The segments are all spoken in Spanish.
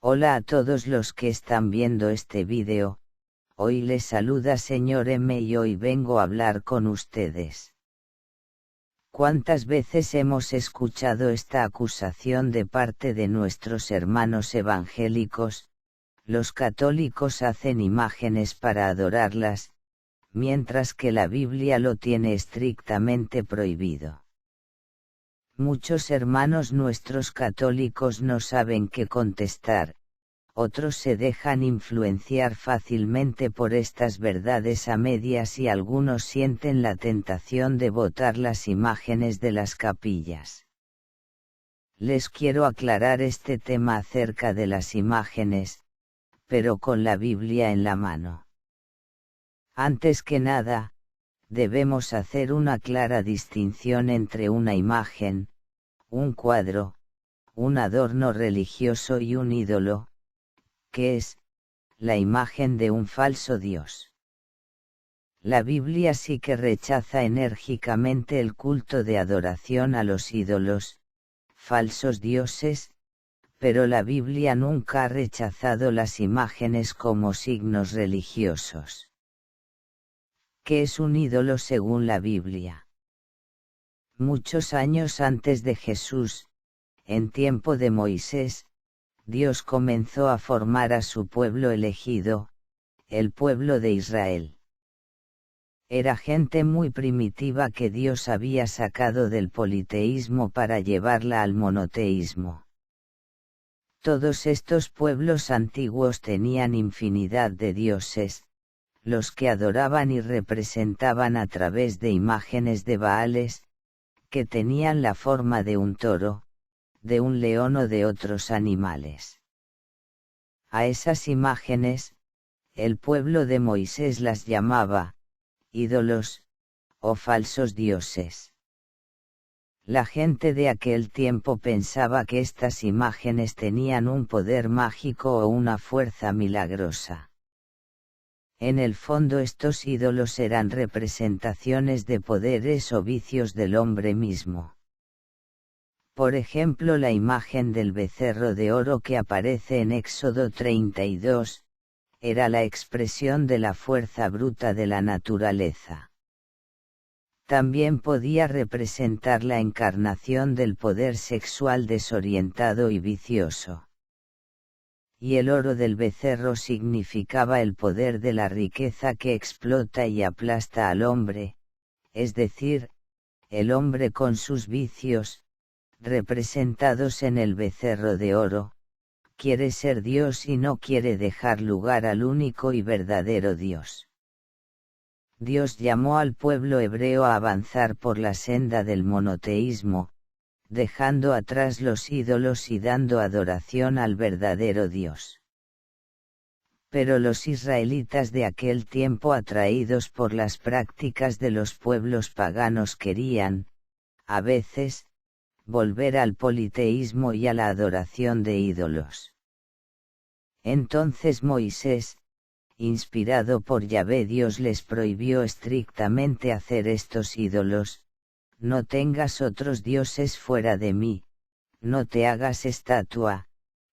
Hola a todos los que están viendo este vídeo, hoy les saluda Señor M y hoy vengo a hablar con ustedes. ¿Cuántas veces hemos escuchado esta acusación de parte de nuestros hermanos evangélicos? Los católicos hacen imágenes para adorarlas, mientras que la Biblia lo tiene estrictamente prohibido. Muchos hermanos nuestros católicos no saben qué contestar, otros se dejan influenciar fácilmente por estas verdades a medias y algunos sienten la tentación de botar las imágenes de las capillas. Les quiero aclarar este tema acerca de las imágenes, pero con la Biblia en la mano. Antes que nada, debemos hacer una clara distinción entre una imagen, un cuadro, un adorno religioso y un ídolo, que es la imagen de un falso Dios. La Biblia sí que rechaza enérgicamente el culto de adoración a los ídolos, falsos dioses, pero la Biblia nunca ha rechazado las imágenes como signos religiosos. ¿Qué es un ídolo según la Biblia? Muchos años antes de Jesús, en tiempo de Moisés, Dios comenzó a formar a su pueblo elegido, el pueblo de Israel. Era gente muy primitiva que Dios había sacado del politeísmo para llevarla al monoteísmo. Todos estos pueblos antiguos tenían infinidad de dioses, los que adoraban y representaban a través de imágenes de Baales, que tenían la forma de un toro, de un león o de otros animales. A esas imágenes, el pueblo de Moisés las llamaba ídolos, o falsos dioses. La gente de aquel tiempo pensaba que estas imágenes tenían un poder mágico o una fuerza milagrosa. En el fondo estos ídolos eran representaciones de poderes o vicios del hombre mismo. Por ejemplo, la imagen del becerro de oro que aparece en Éxodo 32, era la expresión de la fuerza bruta de la naturaleza. También podía representar la encarnación del poder sexual desorientado y vicioso. Y el oro del becerro significaba el poder de la riqueza que explota y aplasta al hombre, es decir, el hombre con sus vicios, representados en el becerro de oro, quiere ser Dios y no quiere dejar lugar al único y verdadero Dios. Dios llamó al pueblo hebreo a avanzar por la senda del monoteísmo, dejando atrás los ídolos y dando adoración al verdadero Dios. Pero los israelitas de aquel tiempo, atraídos por las prácticas de los pueblos paganos, querían, a veces, volver al politeísmo y a la adoración de ídolos. Entonces Moisés, inspirado por Yahvé, Dios les prohibió estrictamente hacer estos ídolos: no tengas otros dioses fuera de mí, no te hagas estatua,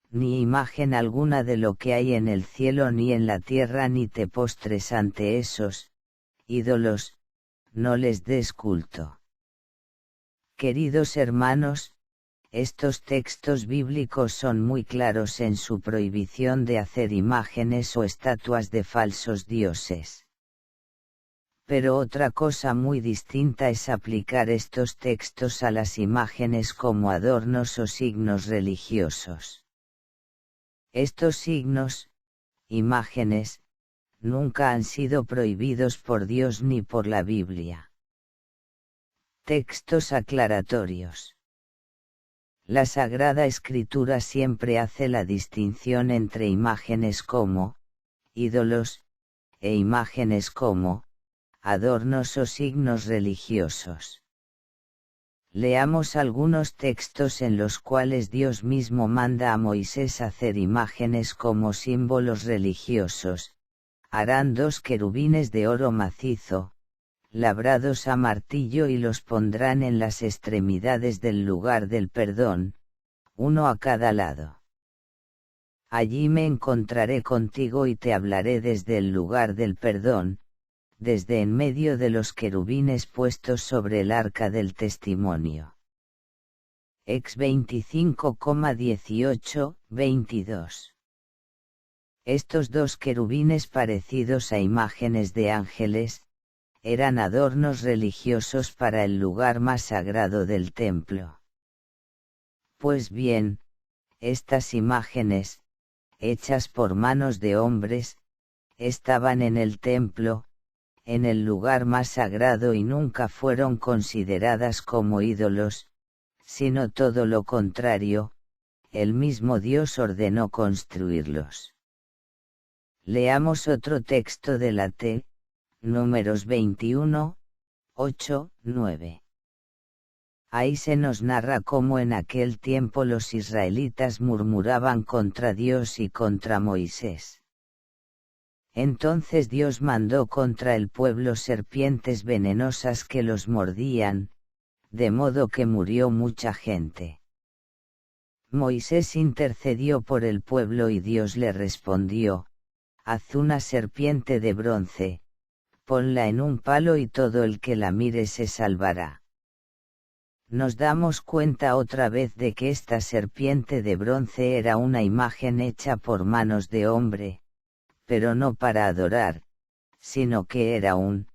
ni imagen alguna de lo que hay en el cielo ni en la tierra, ni te postres ante esos ídolos, no les des culto. Queridos hermanos, estos textos bíblicos son muy claros en su prohibición de hacer imágenes o estatuas de falsos dioses. Pero otra cosa muy distinta es aplicar estos textos a las imágenes como adornos o signos religiosos. Estos signos, imágenes, nunca han sido prohibidos por Dios ni por la Biblia. Textos aclaratorios. La Sagrada Escritura siempre hace la distinción entre imágenes como ídolos, e imágenes como adornos o signos religiosos. Leamos algunos textos en los cuales Dios mismo manda a Moisés hacer imágenes como símbolos religiosos. Harán 2 querubines de oro macizo, labrados a martillo, y los pondrán en las extremidades del lugar del perdón, uno a cada lado. Allí me encontraré contigo y te hablaré desde el lugar del perdón, desde en medio de los querubines puestos sobre el arca del testimonio. Ex 25,18, 22. Estos dos querubines parecidos a imágenes de ángeles, eran adornos religiosos para el lugar más sagrado del templo. Pues bien, estas imágenes, hechas por manos de hombres, estaban en el templo, en el lugar más sagrado y nunca fueron consideradas como ídolos, sino todo lo contrario, el mismo Dios ordenó construirlos. Leamos otro texto de la T, Números 21, 8, 9. Ahí se nos narra cómo en aquel tiempo los israelitas murmuraban contra Dios y contra Moisés. Entonces Dios mandó contra el pueblo serpientes venenosas que los mordían, de modo que murió mucha gente. Moisés intercedió por el pueblo y Dios le respondió: haz una serpiente de bronce, ponla en un palo y todo el que la mire se salvará. Nos damos cuenta otra vez de que esta serpiente de bronce era una imagen hecha por manos de hombre, pero no para adorar, sino que era un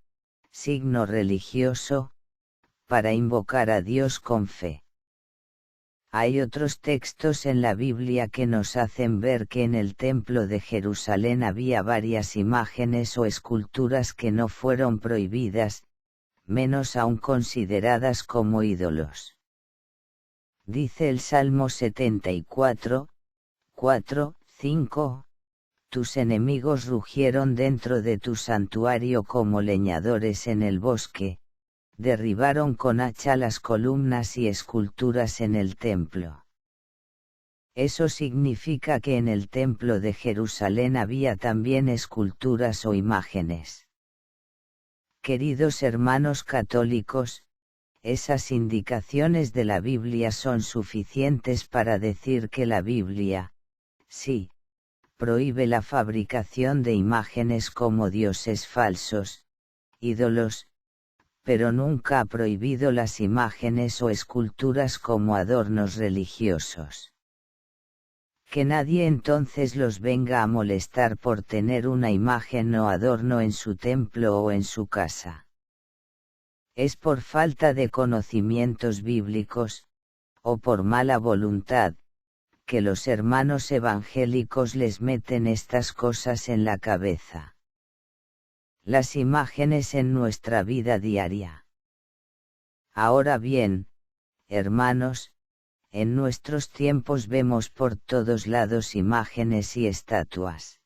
signo religioso, para invocar a Dios con fe. Hay otros textos en la Biblia que nos hacen ver que en el templo de Jerusalén había varias imágenes o esculturas que no fueron prohibidas, menos aún consideradas como ídolos. Dice el Salmo 74, 4, 5, tus enemigos rugieron dentro de tu santuario como leñadores en el bosque, derribaron con hacha las columnas y esculturas en el templo. Eso significa que en el templo de Jerusalén había también esculturas o imágenes. Queridos hermanos católicos, esas indicaciones de la Biblia son suficientes para decir que la Biblia, sí, prohíbe la fabricación de imágenes como dioses falsos, ídolos, pero nunca ha prohibido las imágenes o esculturas como adornos religiosos. Que nadie entonces los venga a molestar por tener una imagen o adorno en su templo o en su casa. Es por falta de conocimientos bíblicos, o por mala voluntad, que los hermanos evangélicos les meten estas cosas en la cabeza. Las imágenes en nuestra vida diaria. Ahora bien, hermanos, en nuestros tiempos vemos por todos lados imágenes y estatuas.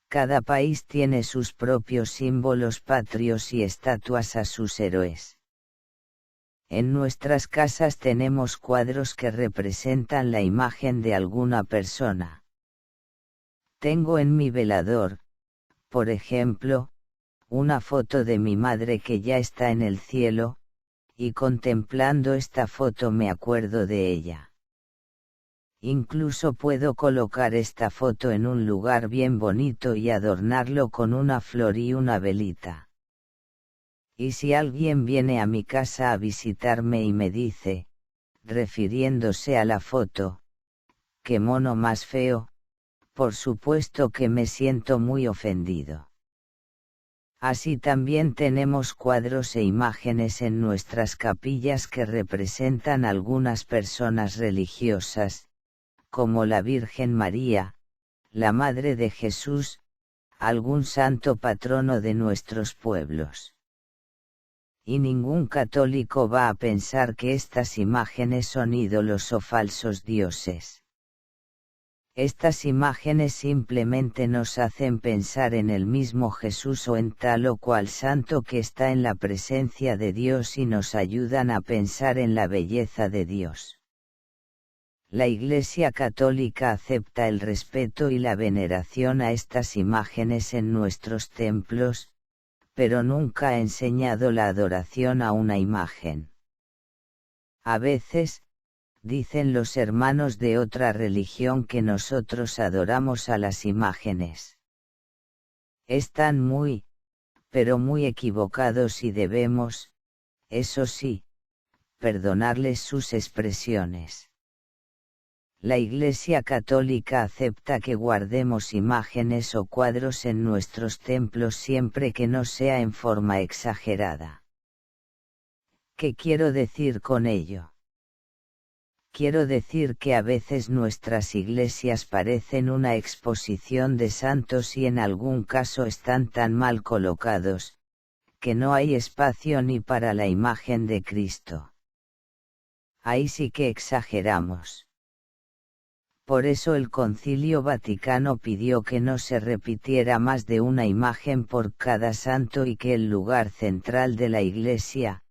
Cada país tiene sus propios símbolos patrios y estatuas a sus héroes. En nuestras casas tenemos cuadros que representan la imagen de alguna persona. Tengo en mi velador, por ejemplo, una foto de mi madre que ya está en el cielo, y contemplando esta foto me acuerdo de ella. Incluso puedo colocar esta foto en un lugar bien bonito y adornarlo con una flor y una velita. Y si alguien viene a mi casa a visitarme y me dice, refiriéndose a la foto, qué mono más feo, por supuesto que me siento muy ofendido. Así también tenemos cuadros e imágenes en nuestras capillas que representan algunas personas religiosas, como la Virgen María, la Madre de Jesús, algún santo patrono de nuestros pueblos. Y ningún católico va a pensar que estas imágenes son ídolos o falsos dioses. Estas imágenes simplemente nos hacen pensar en el mismo Jesús o en tal o cual santo que está en la presencia de Dios y nos ayudan a pensar en la belleza de Dios. La Iglesia Católica acepta el respeto y la veneración a estas imágenes en nuestros templos, pero nunca ha enseñado la adoración a una imagen. A veces, dicen los hermanos de otra religión que nosotros adoramos a las imágenes. Están muy, pero muy equivocados y debemos, eso sí, perdonarles sus expresiones. La Iglesia Católica acepta que guardemos imágenes o cuadros en nuestros templos siempre que no sea en forma exagerada. ¿Qué quiero decir con ello? Quiero decir que a veces nuestras iglesias parecen una exposición de santos y en algún caso están tan mal colocados, que no hay espacio ni para la imagen de Cristo. Ahí sí que exageramos. Por eso el Concilio Vaticano pidió que no se repitiera más de una imagen por cada santo y que el lugar central de la Iglesia,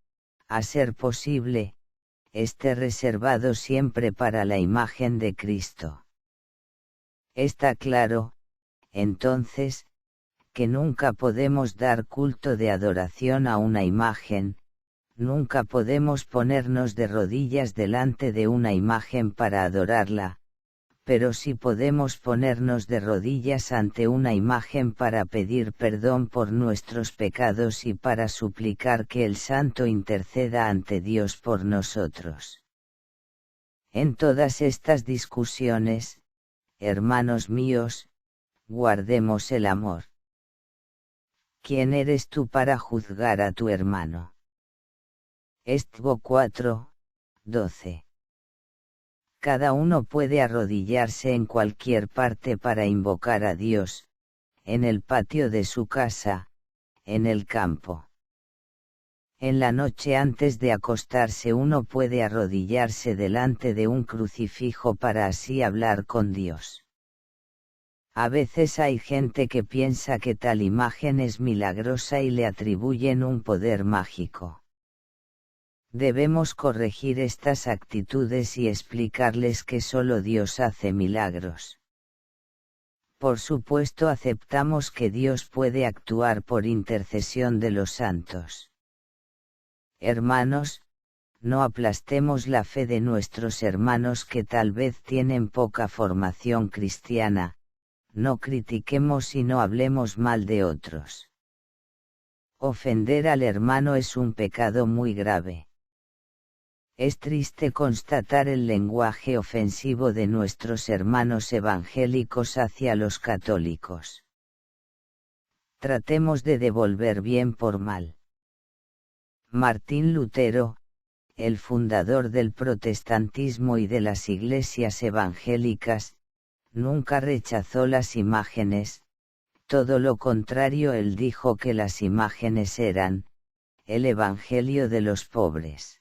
a ser posible, esté reservado siempre para la imagen de Cristo. Está claro, entonces, que nunca podemos dar culto de adoración a una imagen, nunca podemos ponernos de rodillas delante de una imagen para adorarla, pero sí podemos ponernos de rodillas ante una imagen para pedir perdón por nuestros pecados y para suplicar que el Santo interceda ante Dios por nosotros. En todas estas discusiones, hermanos míos, guardemos el amor. ¿Quién eres tú para juzgar a tu hermano? Éxodo 4, 12. Cada uno puede arrodillarse en cualquier parte para invocar a Dios, en el patio de su casa, en el campo. En la noche antes de acostarse uno puede arrodillarse delante de un crucifijo para así hablar con Dios. A veces hay gente que piensa que tal imagen es milagrosa y le atribuyen un poder mágico. Debemos corregir estas actitudes y explicarles que solo Dios hace milagros. Por supuesto aceptamos que Dios puede actuar por intercesión de los santos. Hermanos, no aplastemos la fe de nuestros hermanos que tal vez tienen poca formación cristiana, no critiquemos y no hablemos mal de otros. Ofender al hermano es un pecado muy grave. Es triste constatar el lenguaje ofensivo de nuestros hermanos evangélicos hacia los católicos. Tratemos de devolver bien por mal. Martín Lutero, el fundador del protestantismo y de las iglesias evangélicas, nunca rechazó las imágenes, todo lo contrario, él dijo que las imágenes eran el evangelio de los pobres.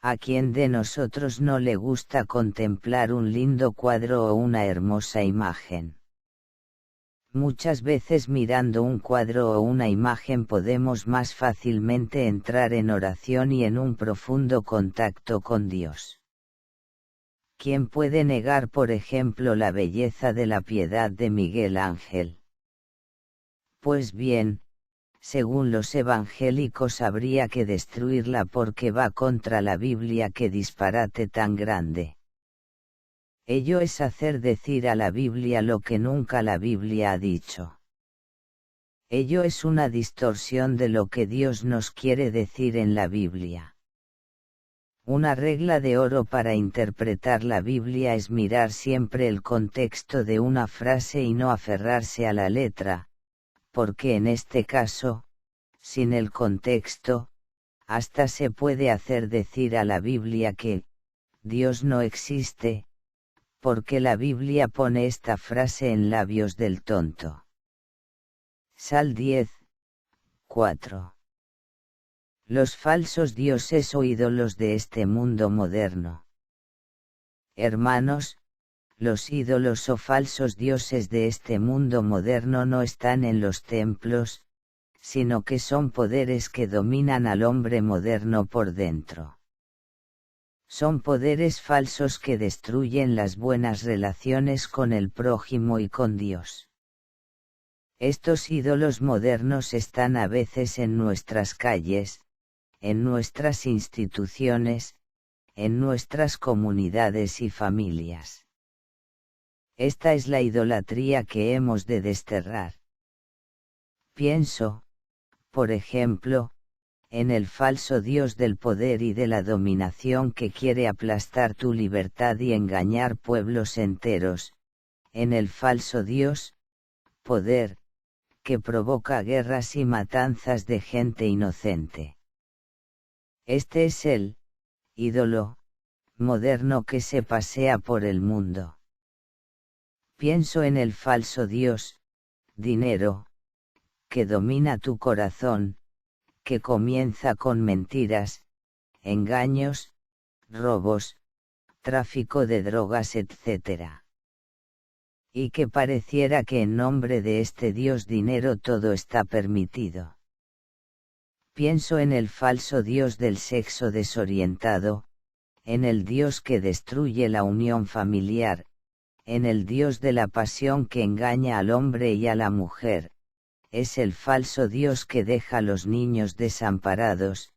¿A quién de nosotros no le gusta contemplar un lindo cuadro o una hermosa imagen? Muchas veces mirando un cuadro o una imagen podemos más fácilmente entrar en oración y en un profundo contacto con Dios. ¿Quién puede negar, por ejemplo, la belleza de la Piedad de Miguel Ángel? Pues bien, según los evangélicos habría que destruirla porque va contra la Biblia. ¡Qué disparate tan grande! Ello es hacer decir a la Biblia lo que nunca la Biblia ha dicho. Ello es una distorsión de lo que Dios nos quiere decir en la Biblia. Una regla de oro para interpretar la Biblia es mirar siempre el contexto de una frase y no aferrarse a la letra, porque en este caso, sin el contexto, hasta se puede hacer decir a la Biblia que Dios no existe, porque la Biblia pone esta frase en labios del tonto. Sal 10, 4. Los falsos dioses o ídolos de este mundo moderno. Hermanos, los ídolos o falsos dioses de este mundo moderno no están en los templos, sino que son poderes que dominan al hombre moderno por dentro. Son poderes falsos que destruyen las buenas relaciones con el prójimo y con Dios. Estos ídolos modernos están a veces en nuestras calles, en nuestras instituciones, en nuestras comunidades y familias. Esta es la idolatría que hemos de desterrar. Pienso, por ejemplo, en el falso Dios del poder y de la dominación que quiere aplastar tu libertad y engañar pueblos enteros, en el falso Dios, poder, que provoca guerras y matanzas de gente inocente. Este es el ídolo moderno que se pasea por el mundo. Pienso en el falso Dios, dinero, que domina tu corazón, que comienza con mentiras, engaños, robos, tráfico de drogas, etc. Y que pareciera que en nombre de este Dios dinero todo está permitido. Pienso en el falso Dios del sexo desorientado, en el Dios que destruye la unión familiar, en el Dios de la pasión que engaña al hombre y a la mujer, es el falso Dios que deja a los niños desamparados,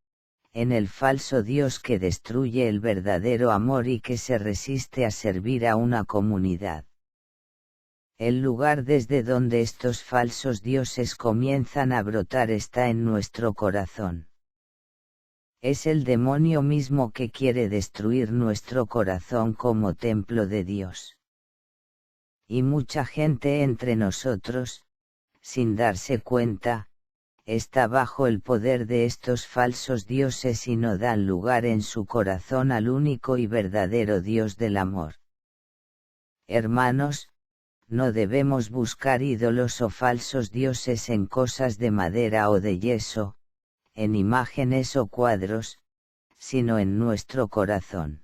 en el falso Dios que destruye el verdadero amor y que se resiste a servir a una comunidad. El lugar desde donde estos falsos dioses comienzan a brotar está en nuestro corazón. Es el demonio mismo que quiere destruir nuestro corazón como templo de Dios. Y mucha gente entre nosotros, sin darse cuenta, está bajo el poder de estos falsos dioses y no dan lugar en su corazón al único y verdadero Dios del amor. Hermanos, no debemos buscar ídolos o falsos dioses en cosas de madera o de yeso, en imágenes o cuadros, sino en nuestro corazón.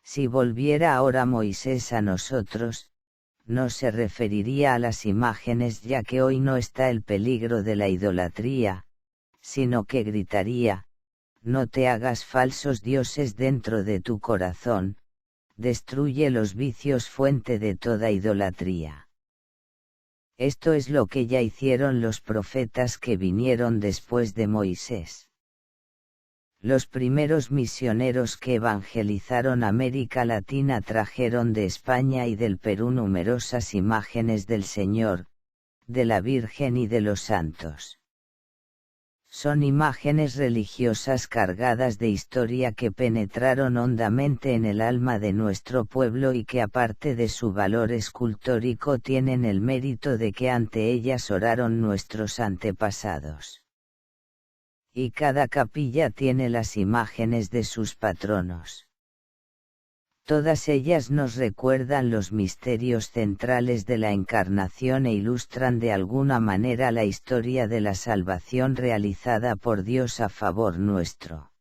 Si volviera ahora Moisés a nosotros, no se referiría a las imágenes ya que hoy no está el peligro de la idolatría, sino que gritaría, no te hagas falsos dioses dentro de tu corazón, destruye los vicios fuente de toda idolatría. Esto es lo que ya hicieron los profetas que vinieron después de Moisés. Los primeros misioneros que evangelizaron América Latina trajeron de España y del Perú numerosas imágenes del Señor, de la Virgen y de los santos. Son imágenes religiosas cargadas de historia que penetraron hondamente en el alma de nuestro pueblo y que aparte de su valor escultórico tienen el mérito de que ante ellas oraron nuestros antepasados. Y cada capilla tiene las imágenes de sus patronos. Todas ellas nos recuerdan los misterios centrales de la encarnación e ilustran de alguna manera la historia de la salvación realizada por Dios a favor nuestro.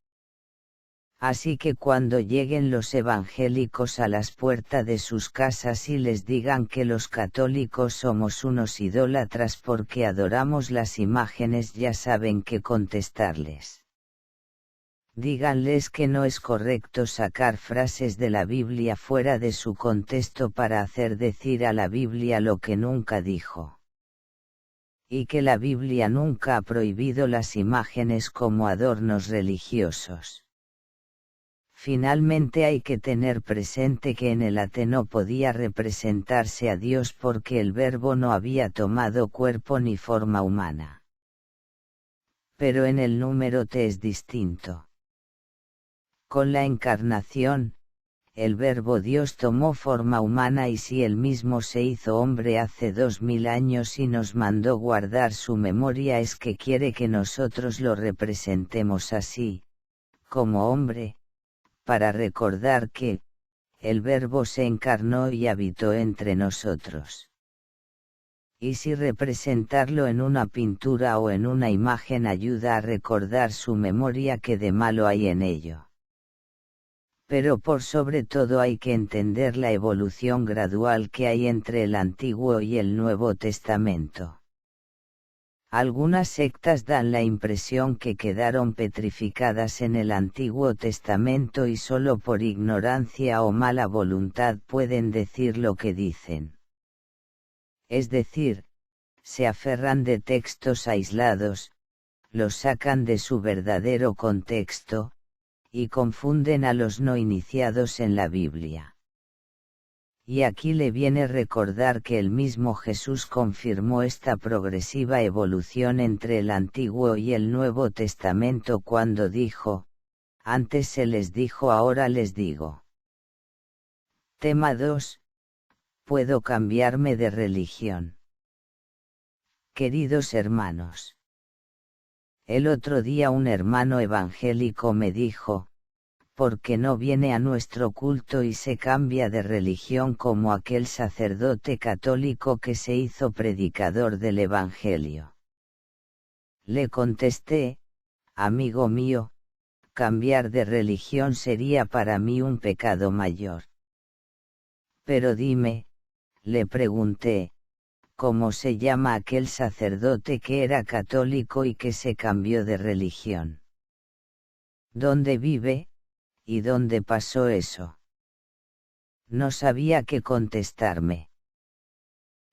Así que cuando lleguen los evangélicos a las puertas de sus casas y les digan que los católicos somos unos idólatras porque adoramos las imágenes, ya saben qué contestarles. Díganles que no es correcto sacar frases de la Biblia fuera de su contexto para hacer decir a la Biblia lo que nunca dijo. Y que la Biblia nunca ha prohibido las imágenes como adornos religiosos. Finalmente hay que tener presente que en el ate no podía representarse a Dios porque el Verbo no había tomado cuerpo ni forma humana. Pero en el número T es distinto. Con la encarnación, el Verbo Dios tomó forma humana y si él mismo se hizo hombre hace 2000 años y nos mandó guardar su memoria es que quiere que nosotros lo representemos así, como hombre, para recordar que, el Verbo se encarnó y habitó entre nosotros. Y si representarlo en una pintura o en una imagen ayuda a recordar su memoria, ¿qué de malo hay en ello? Pero por sobre todo hay que entender la evolución gradual que hay entre el Antiguo y el Nuevo Testamento. Algunas sectas dan la impresión que quedaron petrificadas en el Antiguo Testamento y solo por ignorancia o mala voluntad pueden decir lo que dicen. Es decir, se aferran de textos aislados, los sacan de su verdadero contexto, y confunden a los no iniciados en la Biblia. Y aquí le viene recordar que el mismo Jesús confirmó esta progresiva evolución entre el Antiguo y el Nuevo Testamento cuando dijo: antes se les dijo, ahora les digo. Tema 2. ¿Puedo cambiarme de religión? Queridos hermanos, el otro día un hermano evangélico me dijo: ¿por qué no viene a nuestro culto y se cambia de religión como aquel sacerdote católico que se hizo predicador del Evangelio? Le contesté: amigo mío, cambiar de religión sería para mí un pecado mayor. Pero dime, le pregunté, ¿cómo se llama aquel sacerdote que era católico y que se cambió de religión? ¿Dónde vive? ¿Y dónde pasó eso? No sabía qué contestarme.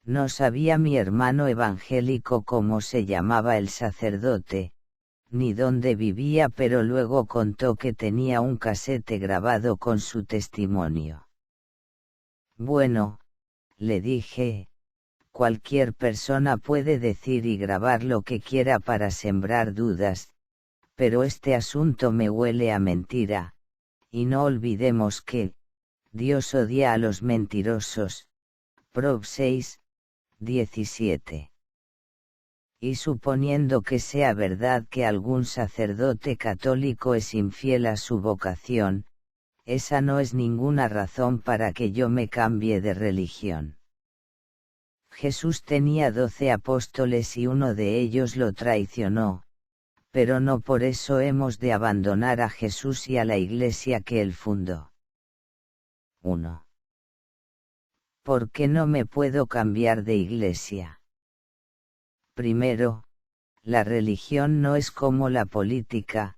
No sabía mi hermano evangélico cómo se llamaba el sacerdote, ni dónde vivía, pero luego contó que tenía un casete grabado con su testimonio. Bueno, le dije, cualquier persona puede decir y grabar lo que quiera para sembrar dudas, pero este asunto me huele a mentira. Y no olvidemos que Dios odia a los mentirosos. Prov 6, 17. Y suponiendo que sea verdad que algún sacerdote católico es infiel a su vocación, esa no es ninguna razón para que yo me cambie de religión. Jesús tenía 12 apóstoles y uno de ellos lo traicionó, pero no por eso hemos de abandonar a Jesús y a la Iglesia que él fundó. 1. ¿Por qué no me puedo cambiar de iglesia? Primero, la religión no es como la política: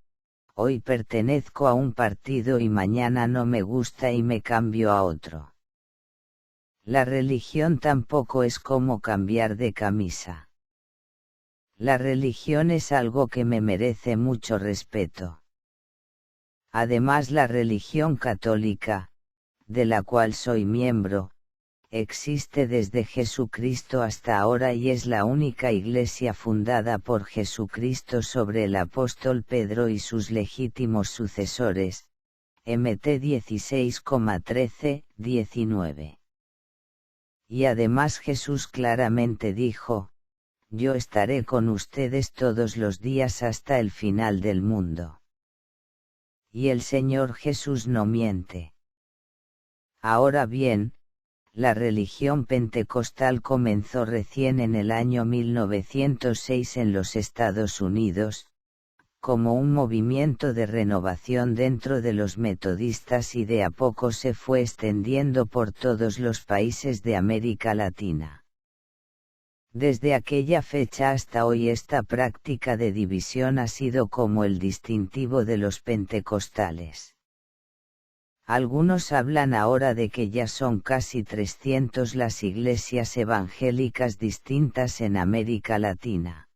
hoy pertenezco a un partido y mañana no me gusta y me cambio a otro. La religión tampoco es como cambiar de camisa. La religión es algo que me merece mucho respeto. Además, la religión católica, de la cual soy miembro, existe desde Jesucristo hasta ahora y es la única iglesia fundada por Jesucristo sobre el apóstol Pedro y sus legítimos sucesores. Mt 16,13, 19. Y además Jesús claramente dijo: yo estaré con ustedes todos los días hasta el final del mundo. Y el Señor Jesús no miente. Ahora bien, la religión pentecostal comenzó recién en el año 1906 en los Estados Unidos, como un movimiento de renovación dentro de los metodistas y de a poco se fue extendiendo por todos los países de América Latina. Desde aquella fecha hasta hoy esta práctica de división ha sido como el distintivo de los pentecostales. Algunos hablan ahora de que ya son casi 300 las iglesias evangélicas distintas en América Latina.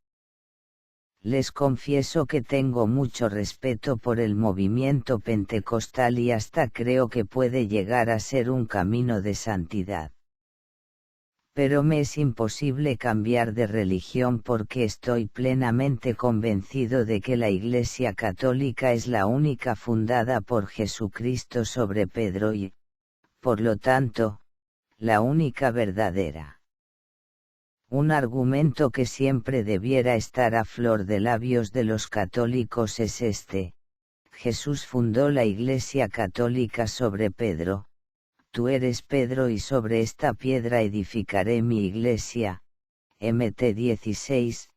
Les confieso que tengo mucho respeto por el movimiento pentecostal y hasta creo que puede llegar a ser un camino de santidad. Pero me es imposible cambiar de religión porque estoy plenamente convencido de que la Iglesia Católica es la única fundada por Jesucristo sobre Pedro y, por lo tanto, la única verdadera. Un argumento que siempre debiera estar a flor de labios de los católicos es este: Jesús fundó la Iglesia Católica sobre Pedro. Tú eres Pedro y sobre esta piedra edificaré mi iglesia. Mt 16,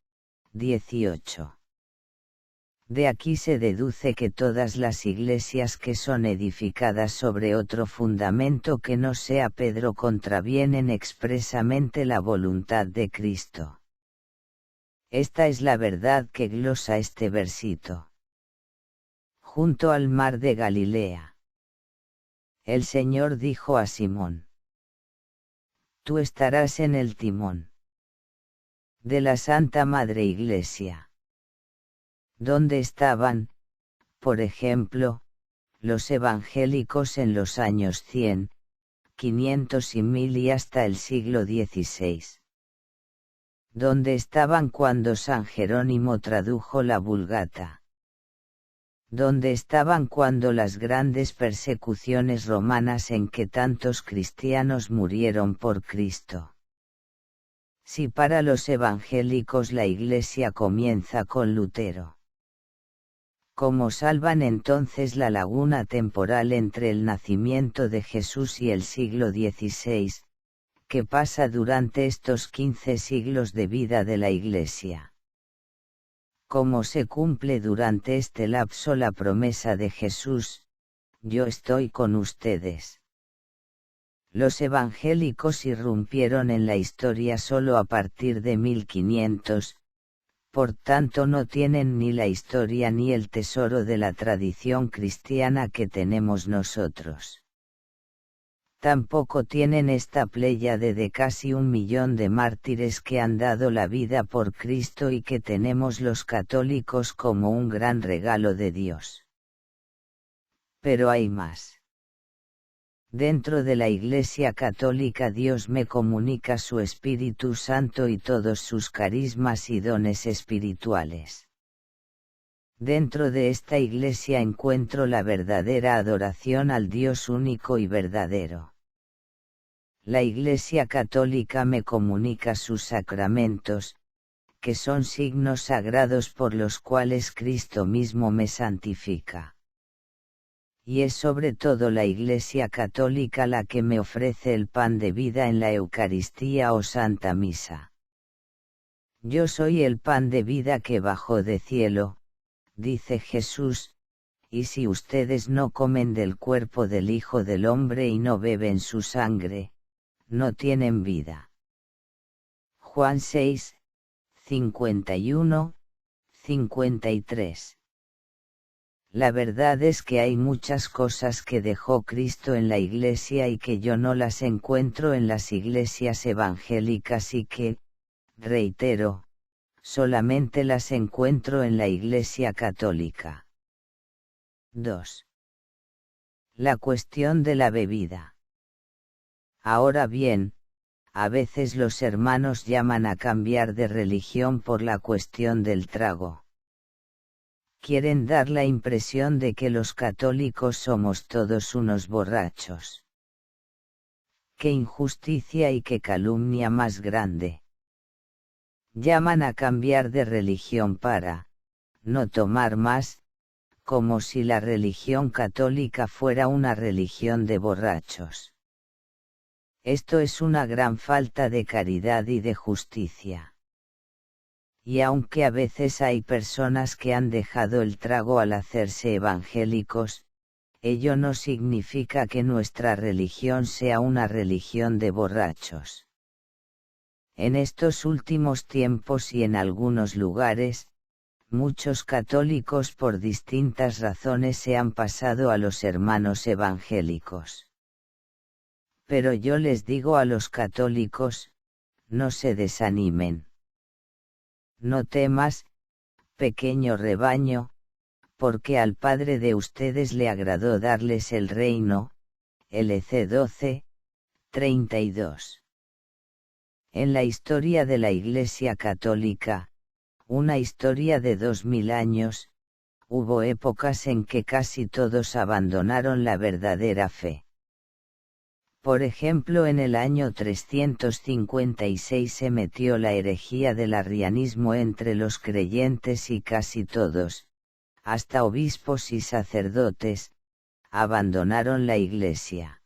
18. De aquí se deduce que todas las iglesias que son edificadas sobre otro fundamento que no sea Pedro contravienen expresamente la voluntad de Cristo. Esta es la verdad que glosa este versito. Junto al mar de Galilea. El Señor dijo a Simón: tú estarás en el timón de la Santa Madre Iglesia. ¿Dónde estaban, por ejemplo, los evangélicos en los años 100, 500 y 1000 y hasta el siglo XVI. ¿Dónde estaban cuando San Jerónimo tradujo la Vulgata? ¿Dónde estaban cuando las grandes persecuciones romanas en que tantos cristianos murieron por Cristo? Si para los evangélicos la Iglesia comienza con Lutero, ¿cómo salvan entonces la laguna temporal entre el nacimiento de Jesús y el siglo XVI, que pasa durante estos 15 siglos de vida de la Iglesia? ¿Cómo se cumple durante este lapso la promesa de Jesús? Yo estoy con ustedes. Los evangélicos irrumpieron en la historia solo a partir de 1500, por tanto no tienen ni la historia ni el tesoro de la tradición cristiana que tenemos nosotros. Tampoco tienen esta pléyade de casi 1 millón de mártires que han dado la vida por Cristo y que tenemos los católicos como un gran regalo de Dios. Pero hay más. Dentro de la Iglesia Católica Dios me comunica su Espíritu Santo y todos sus carismas y dones espirituales. Dentro de esta Iglesia encuentro la verdadera adoración al Dios único y verdadero. La Iglesia Católica me comunica sus sacramentos, que son signos sagrados por los cuales Cristo mismo me santifica. Y es sobre todo la Iglesia Católica la que me ofrece el pan de vida en la Eucaristía o Santa Misa. Yo soy el pan de vida que bajó de cielo, dice Jesús, y si ustedes no comen del cuerpo del Hijo del Hombre y no beben su sangre, no tienen vida. Juan 6, 51, 53. La verdad es que hay muchas cosas que dejó Cristo en la Iglesia y que yo no las encuentro en las iglesias evangélicas y que, reitero, solamente las encuentro en la Iglesia Católica. 2. La cuestión de la bebida. Ahora bien, a veces los hermanos llaman a cambiar de religión por la cuestión del trago. Quieren dar la impresión de que los católicos somos todos unos borrachos. ¡Qué injusticia y qué calumnia más grande! Llaman a cambiar de religión para no tomar más, como si la religión católica fuera una religión de borrachos. Esto es una gran falta de caridad y de justicia. Y aunque a veces hay personas que han dejado el trago al hacerse evangélicos, ello no significa que nuestra religión sea una religión de borrachos. En estos últimos tiempos y en algunos lugares, muchos católicos por distintas razones se han pasado a los hermanos evangélicos. Pero yo les digo a los católicos, no se desanimen. No temas, pequeño rebaño, porque al Padre de ustedes le agradó darles el reino. LC 12, 32. En la historia de la Iglesia Católica, una historia de 2000 años, hubo épocas en que casi todos abandonaron la verdadera fe. Por ejemplo, en el año 356 se metió la herejía del arrianismo entre los creyentes y casi todos, hasta obispos y sacerdotes, abandonaron la Iglesia.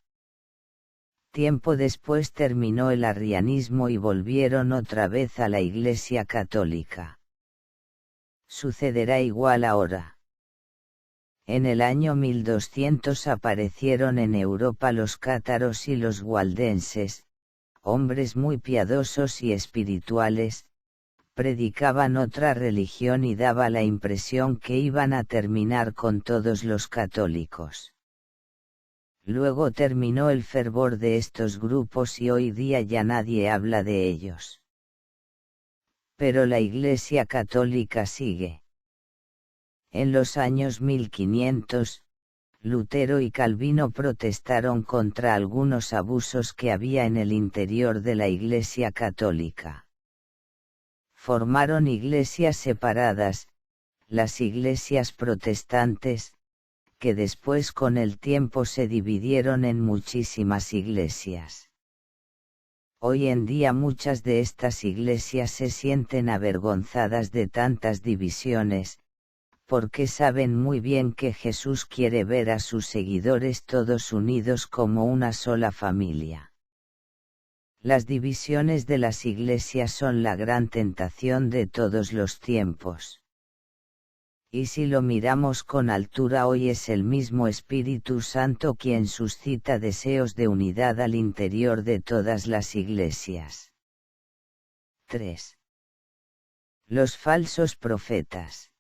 Tiempo después terminó el arrianismo y volvieron otra vez a la Iglesia Católica. Sucederá igual ahora. En el año 1200 aparecieron en Europa los cátaros y los waldenses, hombres muy piadosos y espirituales, predicaban otra religión y daba la impresión que iban a terminar con todos los católicos. Luego terminó el fervor de estos grupos y hoy día ya nadie habla de ellos. Pero la Iglesia Católica sigue. En los años 1500, Lutero y Calvino protestaron contra algunos abusos que había en el interior de la Iglesia católica. Formaron iglesias separadas, las iglesias protestantes, que después con el tiempo se dividieron en muchísimas iglesias. Hoy en día muchas de estas iglesias se sienten avergonzadas de tantas divisiones, porque saben muy bien que Jesús quiere ver a sus seguidores todos unidos como una sola familia. Las divisiones de las iglesias son la gran tentación de todos los tiempos. Y si lo miramos con altura, hoy es el mismo Espíritu Santo quien suscita deseos de unidad al interior de todas las iglesias. 3. Los falsos profetas.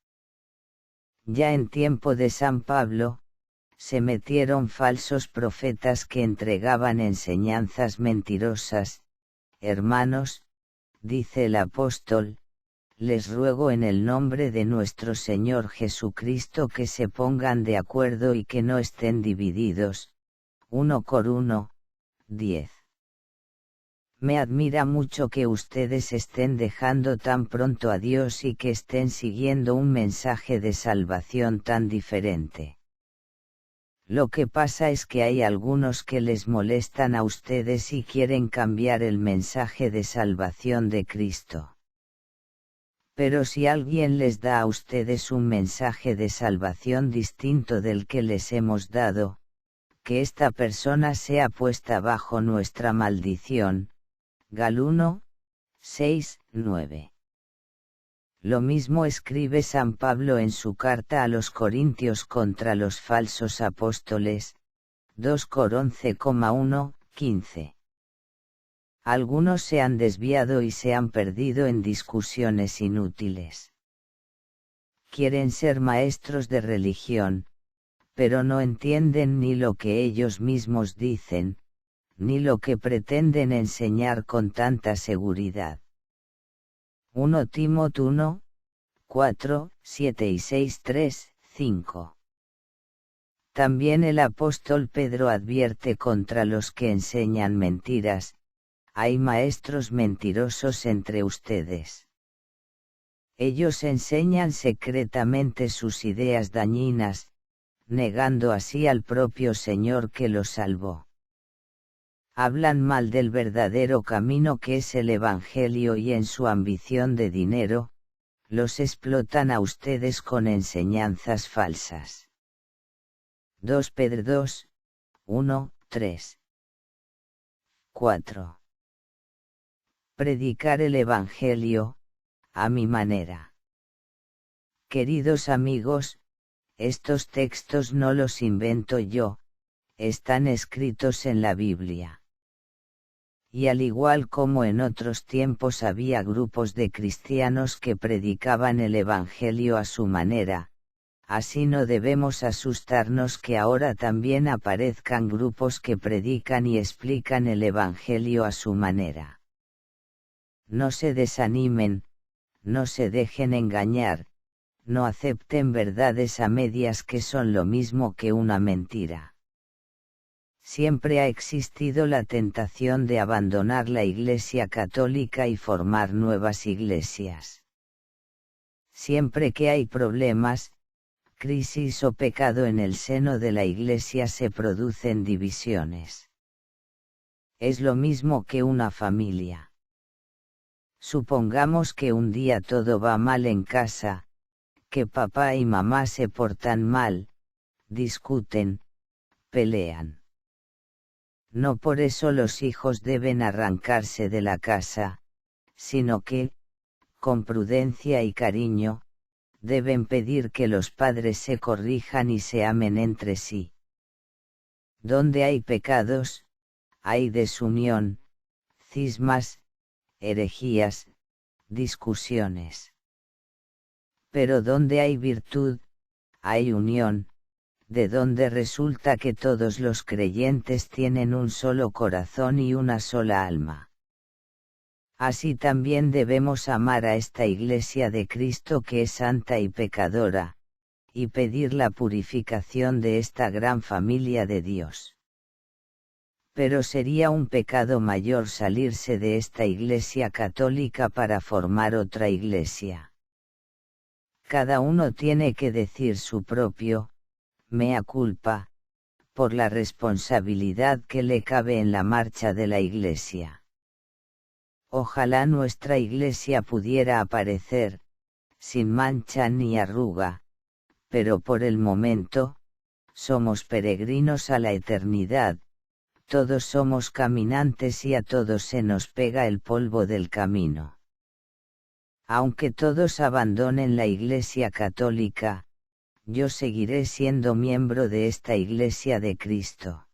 Ya en tiempo de San Pablo, se metieron falsos profetas que entregaban enseñanzas mentirosas. Hermanos, dice el apóstol, les ruego en el nombre de nuestro Señor Jesucristo que se pongan de acuerdo y que no estén divididos. 1 Corintios 10. Me admira mucho que ustedes estén dejando tan pronto a Dios y que estén siguiendo un mensaje de salvación tan diferente. Lo que pasa es que hay algunos que les molestan a ustedes y quieren cambiar el mensaje de salvación de Cristo. Pero si alguien les da a ustedes un mensaje de salvación distinto del que les hemos dado, que esta persona sea puesta bajo nuestra maldición. Gal 1, 6, 9. Lo mismo escribe San Pablo en su carta a los Corintios contra los falsos apóstoles, 2 Cor 11,1, 15. Algunos se han desviado y se han perdido en discusiones inútiles. Quieren ser maestros de religión, pero no entienden ni lo que ellos mismos dicen, ni lo que pretenden enseñar con tanta seguridad. 1 Timoteo 1, 4, 7 y 6, 3, 5. También el apóstol Pedro advierte contra los que enseñan mentiras: hay maestros mentirosos entre ustedes. Ellos enseñan secretamente sus ideas dañinas, negando así al propio Señor que los salvó. Hablan mal del verdadero camino que es el Evangelio y en su ambición de dinero, los explotan a ustedes con enseñanzas falsas. 2 Pedro 2, 1, 3. 4. Predicar el Evangelio, a mi manera. Queridos amigos, estos textos no los invento yo, están escritos en la Biblia. Y al igual como en otros tiempos había grupos de cristianos que predicaban el Evangelio a su manera, así no debemos asustarnos que ahora también aparezcan grupos que predican y explican el Evangelio a su manera. No se desanimen, no se dejen engañar, no acepten verdades a medias que son lo mismo que una mentira. Siempre ha existido la tentación de abandonar la Iglesia católica y formar nuevas iglesias. Siempre que hay problemas, crisis o pecado en el seno de la Iglesia se producen divisiones. Es lo mismo que una familia. Supongamos que un día todo va mal en casa, que papá y mamá se portan mal, discuten, pelean. No por eso los hijos deben arrancarse de la casa, sino que, con prudencia y cariño, deben pedir que los padres se corrijan y se amen entre sí. Donde hay pecados, hay desunión, cismas, herejías, discusiones. Pero donde hay virtud, hay unión, de donde resulta que todos los creyentes tienen un solo corazón y una sola alma. Así también debemos amar a esta Iglesia de Cristo que es santa y pecadora, y pedir la purificación de esta gran familia de Dios. Pero sería un pecado mayor salirse de esta Iglesia católica para formar otra iglesia. Cada uno tiene que decir su propio, mea culpa, por la responsabilidad que le cabe en la marcha de la Iglesia. Ojalá nuestra Iglesia pudiera aparecer, sin mancha ni arruga, pero por el momento, somos peregrinos a la eternidad, todos somos caminantes y a todos se nos pega el polvo del camino. Aunque todos abandonen la Iglesia católica, yo seguiré siendo miembro de esta Iglesia de Cristo.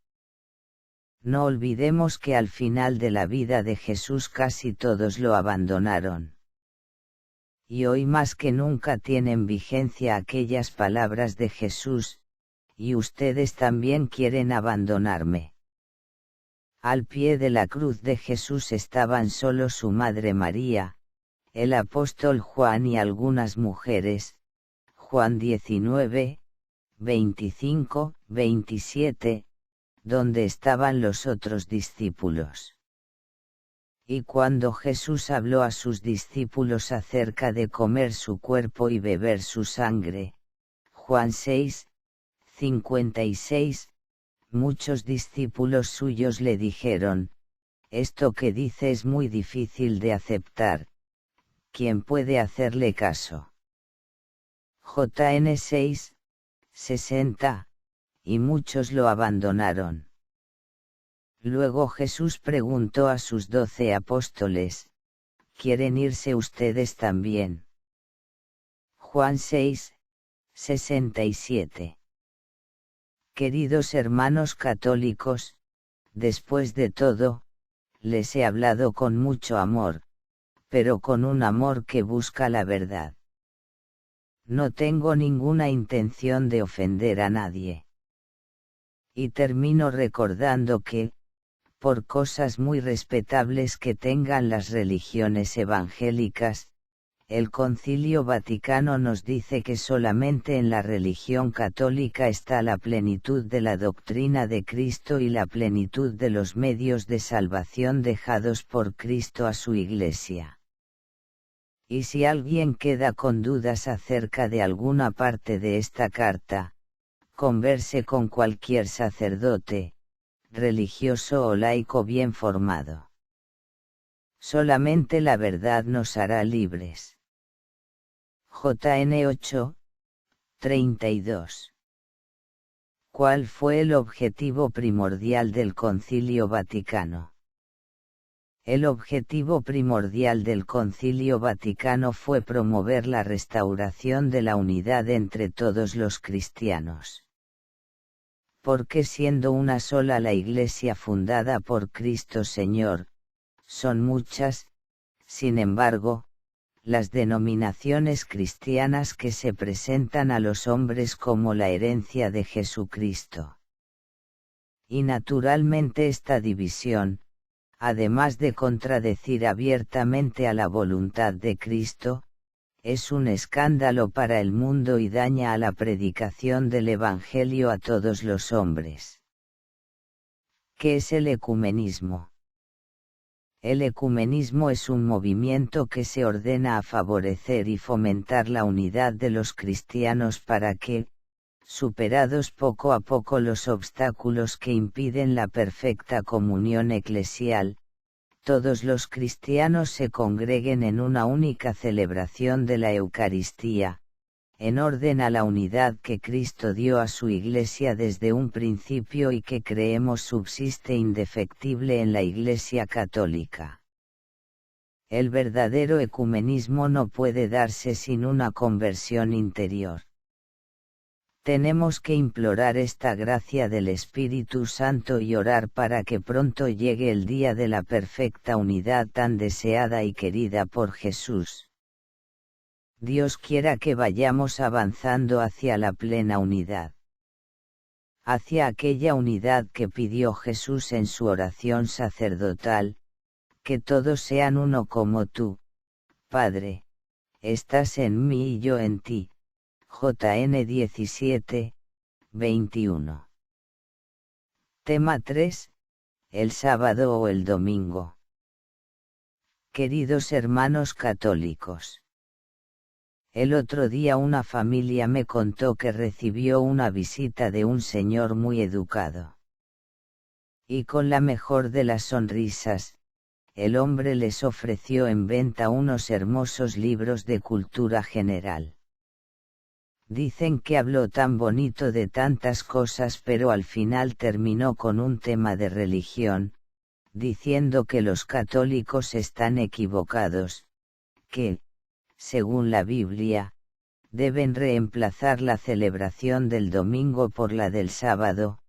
No olvidemos que al final de la vida de Jesús casi todos lo abandonaron. Y hoy más que nunca tienen vigencia aquellas palabras de Jesús, y ustedes también quieren abandonarme. Al pie de la cruz de Jesús estaban solo su madre María, el apóstol Juan y algunas mujeres, Juan 19, 25, 27, donde estaban los otros discípulos. Y cuando Jesús habló a sus discípulos acerca de comer su cuerpo y beber su sangre, Juan 6, 56, muchos discípulos suyos le dijeron, esto que dice es muy difícil de aceptar, ¿quién puede hacerle caso? JN 6, 60, y muchos lo abandonaron. Luego Jesús preguntó a sus 12 apóstoles, ¿quieren irse ustedes también? Juan 6, 67. Queridos hermanos católicos, después de todo, les he hablado con mucho amor, pero con un amor que busca la verdad. No tengo ninguna intención de ofender a nadie. Y termino recordando que, por cosas muy respetables que tengan las religiones evangélicas, el Concilio Vaticano nos dice que solamente en la religión católica está la plenitud de la doctrina de Cristo y la plenitud de los medios de salvación dejados por Cristo a su Iglesia. Y si alguien queda con dudas acerca de alguna parte de esta carta, converse con cualquier sacerdote, religioso o laico bien formado. Solamente la verdad nos hará libres. JN 8, 32. ¿Cuál fue el objetivo primordial del Concilio Vaticano? El objetivo primordial del Concilio Vaticano fue promover la restauración de la unidad entre todos los cristianos. Porque siendo una sola la Iglesia fundada por Cristo Señor, son muchas, sin embargo, las denominaciones cristianas que se presentan a los hombres como la herencia de Jesucristo. Y naturalmente esta división, además de contradecir abiertamente a la voluntad de Cristo, es un escándalo para el mundo y daña a la predicación del Evangelio a todos los hombres. ¿Qué es el ecumenismo? El ecumenismo es un movimiento que se ordena a favorecer y fomentar la unidad de los cristianos para que, superados poco a poco los obstáculos que impiden la perfecta comunión eclesial, todos los cristianos se congreguen en una única celebración de la Eucaristía, en orden a la unidad que Cristo dio a su Iglesia desde un principio y que creemos subsiste indefectible en la Iglesia católica. El verdadero ecumenismo no puede darse sin una conversión interior. Tenemos que implorar esta gracia del Espíritu Santo y orar para que pronto llegue el día de la perfecta unidad tan deseada y querida por Jesús. Dios quiera que vayamos avanzando hacia la plena unidad. Hacia aquella unidad que pidió Jesús en su oración sacerdotal, que todos sean uno como tú, Padre, estás en mí y yo en ti, JN 17, 21. Tema 3. El sábado o el domingo. Queridos hermanos católicos. El otro día una familia me contó que recibió una visita de un señor muy educado. Y con la mejor de las sonrisas, el hombre les ofreció en venta unos hermosos libros de cultura general. Dicen que habló tan bonito de tantas cosas, pero al final terminó con un tema de religión, diciendo que los católicos están equivocados, que, según la Biblia, deben reemplazar la celebración del domingo por la del sábado,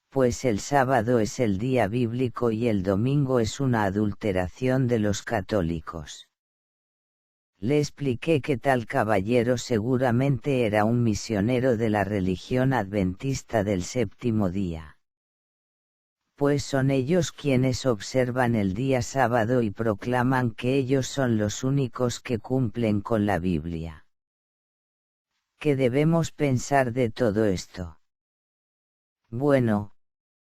pues el sábado es el día bíblico y el domingo es una adulteración de los católicos. Le expliqué que tal caballero seguramente era un misionero de la religión adventista del séptimo día. Pues son ellos quienes observan el día sábado y proclaman que ellos son los únicos que cumplen con la Biblia. ¿Qué debemos pensar de todo esto? Bueno,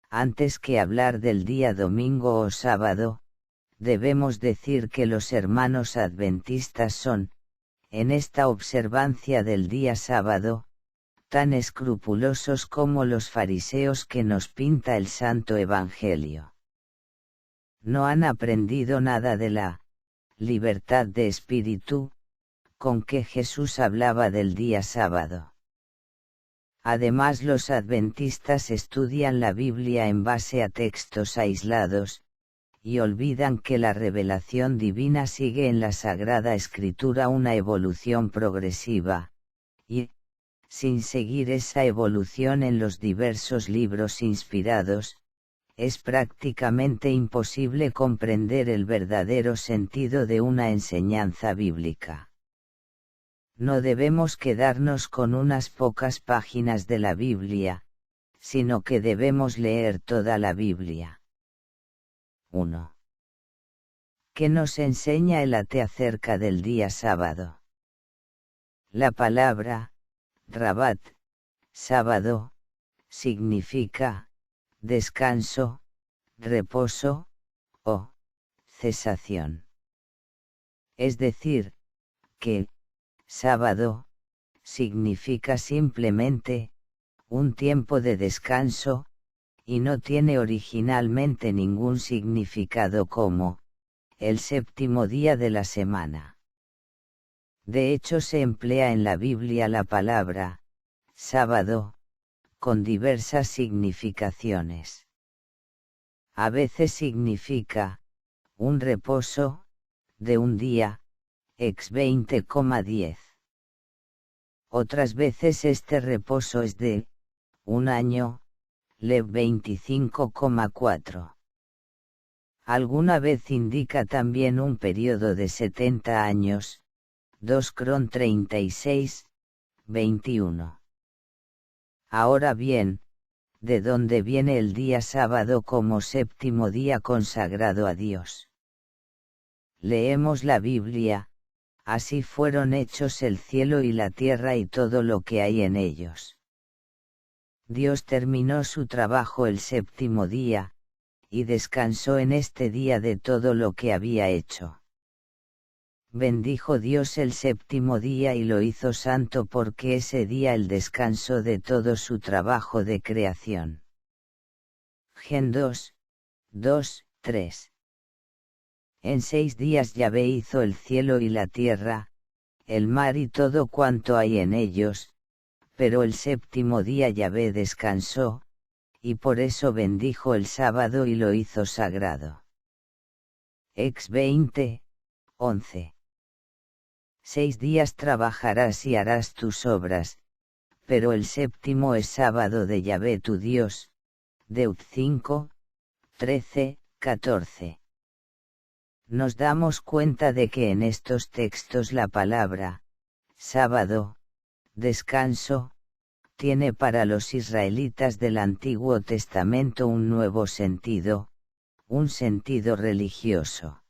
antes que hablar del día domingo o sábado, debemos decir que los hermanos adventistas son, en esta observancia del día sábado, tan escrupulosos como los fariseos que nos pinta el Santo Evangelio. No han aprendido nada de la libertad de espíritu, con que Jesús hablaba del día sábado. Además, los adventistas estudian la Biblia en base a textos aislados, y olvidan que la revelación divina sigue en la Sagrada Escritura una evolución progresiva, y, sin seguir esa evolución en los diversos libros inspirados, es prácticamente imposible comprender el verdadero sentido de una enseñanza bíblica. No debemos quedarnos con unas pocas páginas de la Biblia, sino que debemos leer toda la Biblia. 1. ¿Qué nos enseña el ateo acerca del día sábado? La palabra, Rabat, sábado, significa, descanso, reposo, o, cesación. Es decir, que, sábado, significa simplemente, un tiempo de descanso, y no tiene originalmente ningún significado como, el séptimo día de la semana. De hecho, se emplea en la Biblia la palabra, sábado, con diversas significaciones. A veces significa, un reposo, de un día, ex 20,10. Otras veces este reposo es de, un año, Lev 25,4. Alguna vez indica también un periodo de 70 años, 2 Cron 36, 21. Ahora bien, ¿de dónde viene el día sábado como séptimo día consagrado a Dios? Leemos la Biblia, así fueron hechos el cielo y la tierra y todo lo que hay en ellos. Dios terminó su trabajo el séptimo día, y descansó en este día de todo lo que había hecho. Bendijo Dios el séptimo día y lo hizo santo porque ese día el descansó de todo su trabajo de creación. Gen 2, 3. En 6 días Yahvé hizo el cielo y la tierra, el mar y todo cuanto hay en ellos, pero el séptimo día Yahvé descansó, y por eso bendijo el sábado y lo hizo sagrado. Ex 20, 11. 6 días trabajarás y harás tus obras, pero el séptimo es sábado de Yahvé tu Dios. Deut 5, 13, 14. Nos damos cuenta de que en estos textos la palabra, sábado, descanso, tiene para los israelitas del Antiguo Testamento un nuevo sentido, un sentido religioso.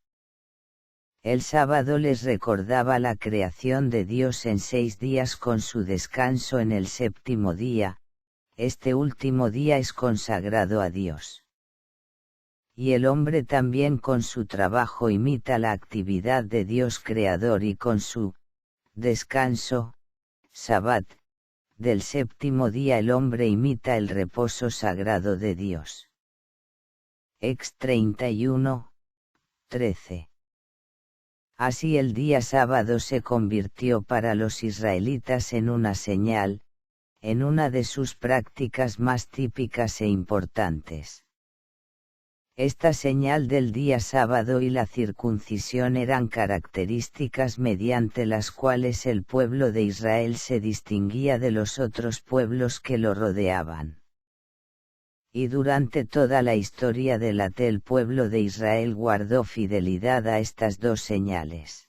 El sábado les recordaba la creación de Dios en 6 días con su descanso en el séptimo día. Este último día es consagrado a Dios. Y el hombre también con su trabajo imita la actividad de Dios creador y con su descanso, Sabbat, del séptimo día el hombre imita el reposo sagrado de Dios. Ex 31, 13. Así el día sábado se convirtió para los israelitas en una señal, en una de sus prácticas más típicas e importantes. Esta señal del día sábado y la circuncisión eran características mediante las cuales el pueblo de Israel se distinguía de los otros pueblos que lo rodeaban. Y durante toda la historia del el pueblo de Israel guardó fidelidad a estas dos señales.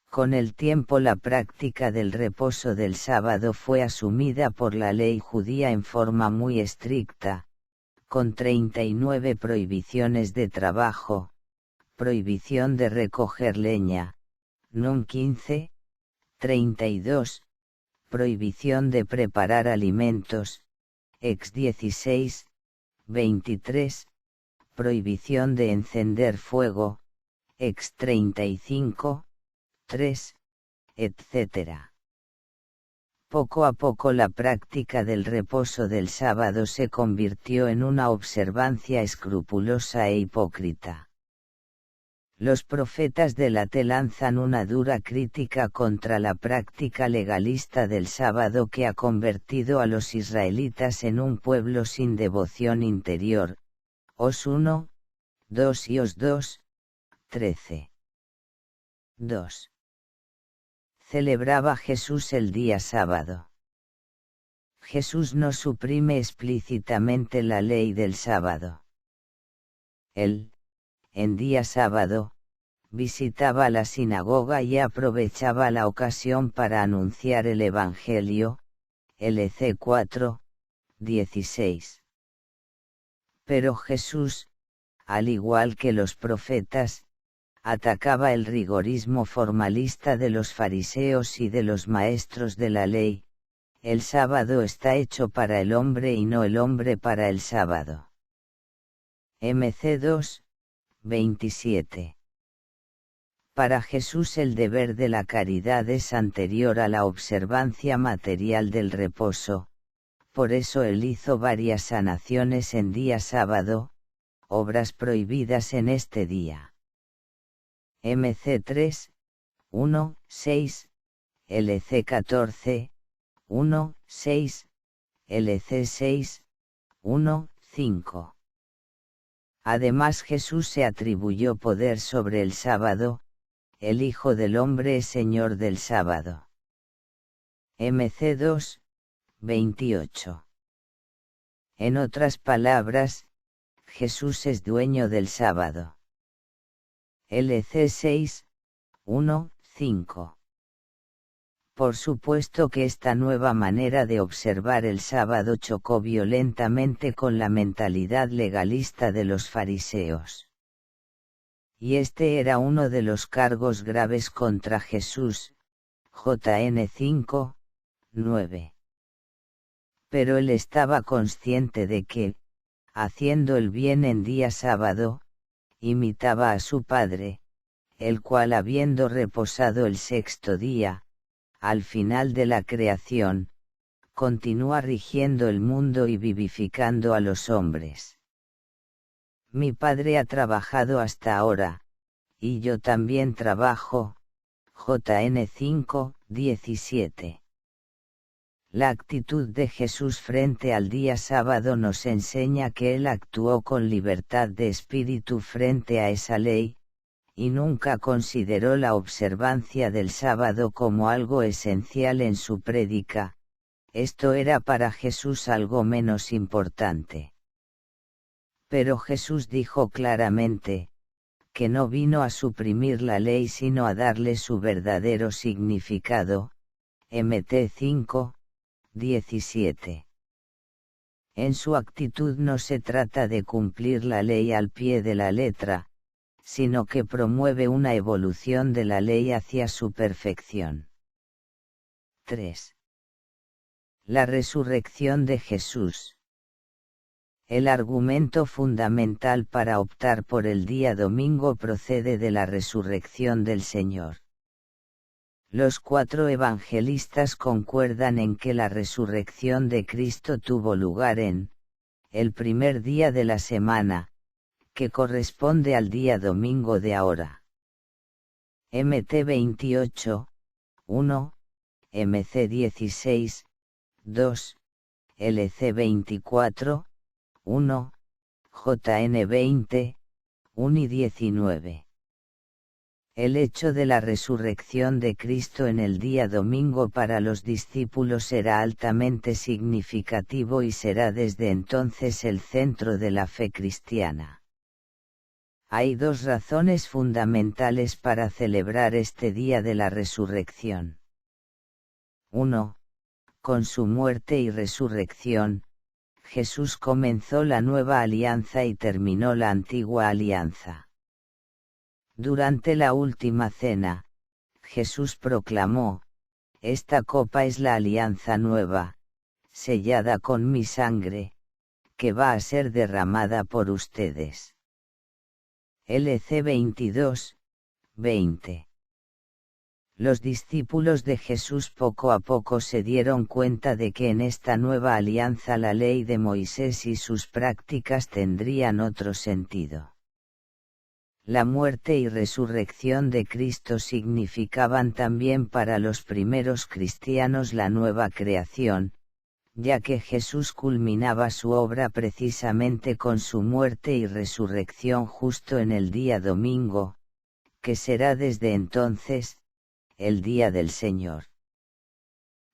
Con el tiempo la práctica del reposo del sábado fue asumida por la ley judía en forma muy estricta, con 39 prohibiciones de trabajo, prohibición de recoger leña, Num 15, 32, prohibición de preparar alimentos, Ex 16, 23, prohibición de encender fuego, Ex 35, 3, etc. Poco a poco la práctica del reposo del sábado se convirtió en una observancia escrupulosa e hipócrita. Los profetas de la Te lanzan una dura crítica contra la práctica legalista del sábado que ha convertido a los israelitas en un pueblo sin devoción interior. Os 1, 2 y Os 2, 13. 2. Celebraba Jesús el día sábado. Jesús no suprime explícitamente la ley del sábado. Él, en día sábado, visitaba la sinagoga y aprovechaba la ocasión para anunciar el Evangelio, LC 4, 16. Pero Jesús, al igual que los profetas, atacaba el rigorismo formalista de los fariseos y de los maestros de la ley. El sábado está hecho para el hombre y no el hombre para el sábado. MC 2, 27. Para Jesús el deber de la caridad es anterior a la observancia material del reposo, por eso él hizo varias sanaciones en día sábado, obras prohibidas en este día. MC 3, 1, 6, LC 14, 1, 6, LC 6, 1, 5. Además Jesús se atribuyó poder sobre el sábado, el Hijo del Hombre es Señor del sábado. MC 2, 28. En otras palabras, Jesús es dueño del sábado. LC 6, 1, 5. Por supuesto que esta nueva manera de observar el sábado chocó violentamente con la mentalidad legalista de los fariseos. Y este era uno de los cargos graves contra Jesús, JN 5, 9. Pero él estaba consciente de que, haciendo el bien en día sábado, imitaba a su Padre, el cual habiendo reposado el sexto día, al final de la creación, continúa rigiendo el mundo y vivificando a los hombres. Mi Padre ha trabajado hasta ahora, y yo también trabajo. JN 5, 17. La actitud de Jesús frente al día sábado nos enseña que él actuó con libertad de espíritu frente a esa ley, y nunca consideró la observancia del sábado como algo esencial en su prédica. Esto era para Jesús algo menos importante. Pero Jesús dijo claramente, que no vino a suprimir la ley sino a darle su verdadero significado. MT 5, 17. En su actitud no se trata de cumplir la ley al pie de la letra, sino que promueve una evolución de la ley hacia su perfección. 3. La resurrección de Jesús. El argumento fundamental para optar por el día domingo procede de la resurrección del Señor. Los 4 evangelistas concuerdan en que la resurrección de Cristo tuvo lugar en el primer día de la semana, que corresponde al día domingo de ahora. MT 28, 1, MC 16, 2, LC 24, 1, JN 20, 1 y 19. El hecho de la resurrección de Cristo en el día domingo para los discípulos será altamente significativo y será desde entonces el centro de la fe cristiana. Hay 2 razones fundamentales para celebrar este día de la resurrección. 1. Con su muerte y resurrección, Jesús comenzó la nueva alianza y terminó la antigua alianza. Durante la última cena, Jesús proclamó: «Esta copa es la alianza nueva, sellada con mi sangre, que va a ser derramada por ustedes». LC 22, 20. Los discípulos de Jesús poco a poco se dieron cuenta de que en esta nueva alianza la ley de Moisés y sus prácticas tendrían otro sentido. La muerte y resurrección de Cristo significaban también para los primeros cristianos la nueva creación, ya que Jesús culminaba su obra precisamente con su muerte y resurrección justo en el día domingo, que será desde entonces el día del Señor.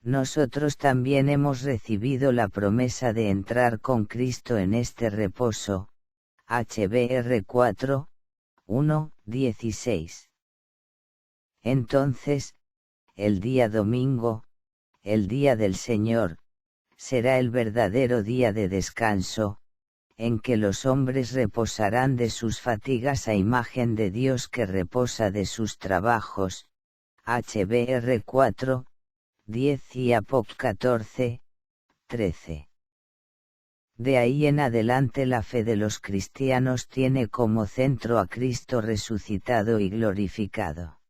Nosotros también hemos recibido la promesa de entrar con Cristo en este reposo. HBR 4, 1, 16. Entonces, el día domingo, el día del Señor, será el verdadero día de descanso, en que los hombres reposarán de sus fatigas a imagen de Dios que reposa de sus trabajos. HBR 4, 10 y Apop 14, 13. De ahí en adelante la fe de los cristianos tiene como centro a Cristo resucitado y glorificado.